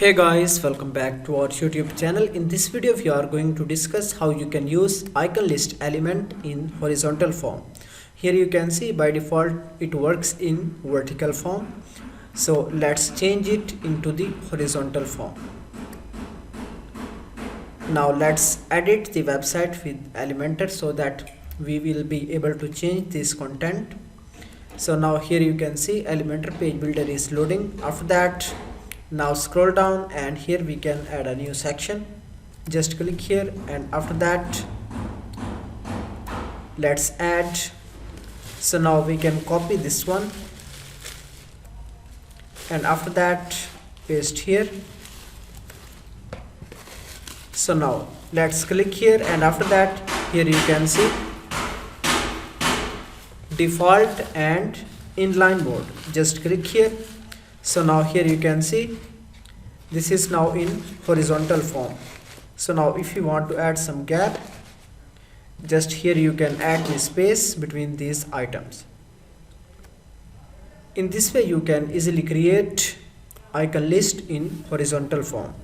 Hey guys, welcome back to our YouTube channel. In this video we are going to discuss how you can use icon list element in horizontal form. Here you can see by default it works in vertical form. So let's change it into the horizontal form. Now let's edit the website with Elementor so that we will be able to change this content. So now here you can see Elementor page builder is loading. After that, now scroll down and here we can add a new section. Just click here and after that let's add. So now we can copy this one and after that paste here. So now let's click here and after that here you can see default and inline mode. Just click here. So now here you can see this is now in horizontal form. So now if you want to add some gap, just here you can add the space between these items. In this way you can easily create icon list in horizontal form.